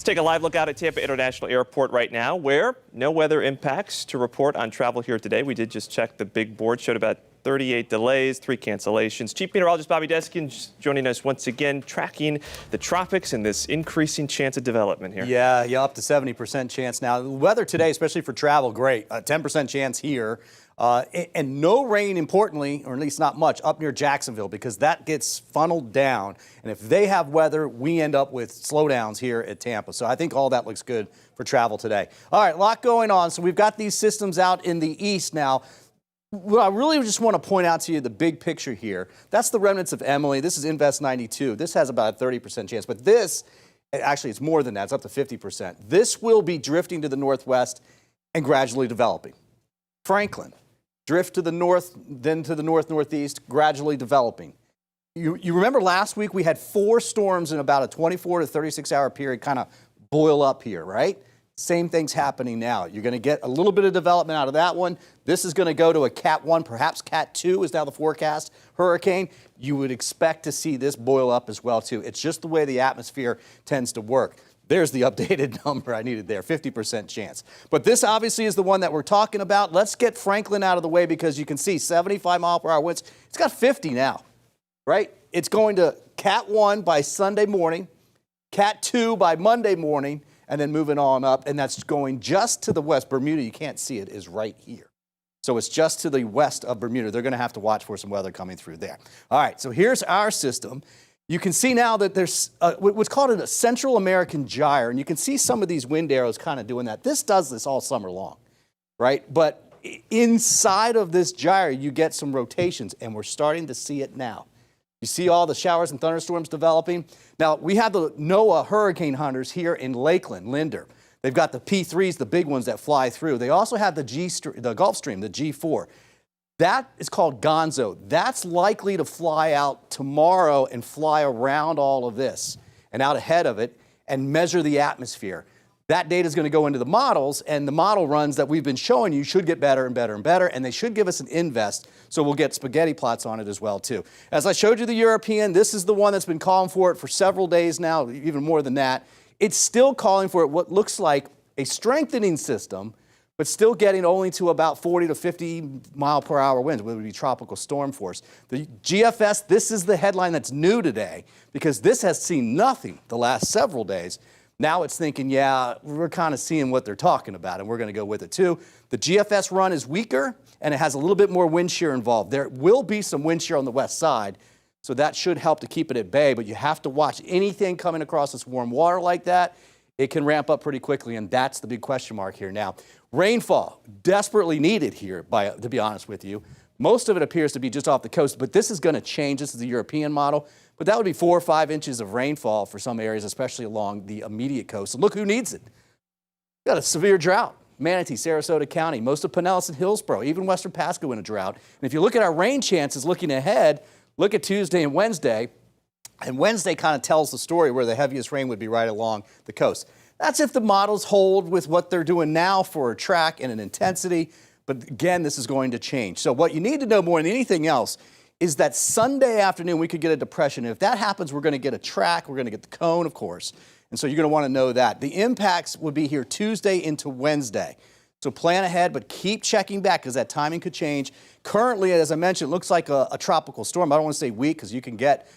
Let's take a live look out at Tampa International Airport right now, where no weather impacts to report on travel here today. We did just check the big board, showed about 38 delays, 3 cancellations. Chief Meteorologist Bobby Deskin joining us once again, tracking the tropics and this increasing chance of development here. Yeah, up to 70% chance now. The weather today, especially for travel, great. 10% chance here. And no rain, importantly, or at least not much, up near Jacksonville, because that gets funneled down. And if they have weather, we end up with slowdowns here at Tampa. So I think all that looks good for travel today. All right, a lot going on. So we've got these systems out in the east now. What I really just want to point out to you, the big picture here, that's the remnants of Emily. This is Invest 92. This has about a 30% chance. But this, actually, it's more than that. It's up to 50%. This will be drifting to the northwest and gradually developing. Franklin, drift to the north, then to the north-northeast, gradually developing. You remember last week we had 4 storms in about a 24 to 36-hour period kind of boil up here, right? Same thing's happening now. You're going to get a little bit of development out of that one. This is going to go to a Cat 1, perhaps Cat 2 is now the forecast hurricane. You would expect to see this boil up as well, too. It's just the way the atmosphere tends to work. There's the updated number I needed there, 50% chance. But this obviously is the one that we're talking about. Let's get Franklin out of the way because you can see 75-mile-per-hour winds. It's got 50 now, right? It's going to Cat 1 by Sunday morning, Cat 2 by Monday morning, and then moving on up, and that's going just to the west. Bermuda, you can't see it, is right here. So it's just to the west of Bermuda. They're going to have to watch for some weather coming through there. All right, so here's our system. You can see now that there's what's called a Central American gyre, and you can see some of these wind arrows kind of doing that. This does this all summer long, right? But inside of this gyre, you get some rotations, and we're starting to see it now. You see all the showers and thunderstorms developing. Now, we have the NOAA hurricane hunters here in Lakeland, Linder. They've got the P3s, the big ones that fly through. They also have the Gulf Stream, the G4. That is called Gonzo. That's likely to fly out tomorrow and fly around all of this and out ahead of it and measure the atmosphere. That data is going to go into the models, and the model runs that we've been showing you should get better and better and better, and they should give us an invest, so we'll get spaghetti plots on it as well, too. As I showed you the European, this is the one that's been calling for it for several days now, even more than that. It's still calling for it what looks like a strengthening system, but still getting only to about 40 to 50 mile per hour winds, which would be tropical storm force. The GFS, this is the headline that's new today, because this has seen nothing the last several days. Now it's thinking, yeah, we're kind of seeing what they're talking about, and we're going to go with it too. The GFS run is weaker, and it has a little bit more wind shear involved. There will be some wind shear on the west side, so that should help to keep it at bay, but you have to watch anything coming across this warm water like that. It can ramp up pretty quickly, and that's the big question mark here now. Rainfall, desperately needed here, to be honest with you. Most of it appears to be just off the coast, but this is going to change. This is the European model. But that would be 4 or 5 inches of rainfall for some areas, especially along the immediate coast. And look who needs it. We've got a severe drought. Manatee, Sarasota County, most of Pinellas and Hillsborough, even Western Pasco in a drought. And if you look at our rain chances looking ahead, look at Tuesday and Wednesday. And Wednesday kind of tells the story where the heaviest rain would be right along the coast. That's if the models hold with what they're doing now for a track and an intensity. But again, this is going to change. So what you need to know more than anything else is that Sunday afternoon we could get a depression. And if that happens, we're going to get a track. We're going to get the cone, of course. And so you're going to want to know that. The impacts would be here Tuesday into Wednesday. So plan ahead, but keep checking back because that timing could change. Currently, as I mentioned, it looks like a tropical storm. I don't want to say weak because you can get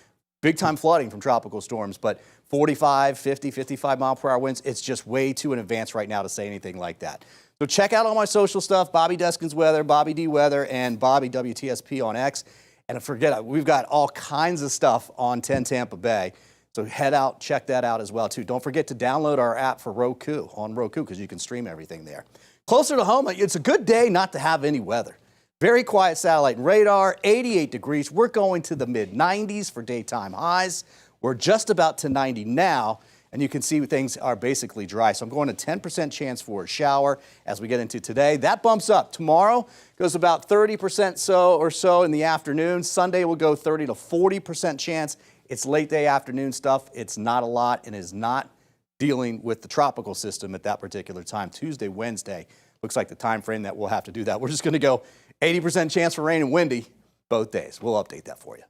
big-time flooding from tropical storms, but 45, 50, 55 mile per hour winds, it's just way too in advance right now to say anything like that. So check out all my social stuff, Bobby Deskin's Weather, Bobby D Weather, and Bobby WTSP on X. And forget it, we've got all kinds of stuff on 10 Tampa Bay. So head out, check that out as well, too. Don't forget to download our app for Roku, on Roku, because you can stream everything there. Closer to home, it's a good day not to have any weather. Very quiet satellite and radar, 88 degrees. We're going to the mid-90s for daytime highs. We're just about to 90 now, and you can see things are basically dry. So I'm going to 10% chance for a shower as we get into today. That bumps up. Tomorrow goes about 30% so in the afternoon. Sunday will go 30 to 40% chance. It's late day afternoon stuff. It's not a lot and is not dealing with the tropical system at that particular time. Tuesday, Wednesday looks like the time frame that we'll have to do that. We're just going to go 80% chance for rain and windy both days. We'll update that for you.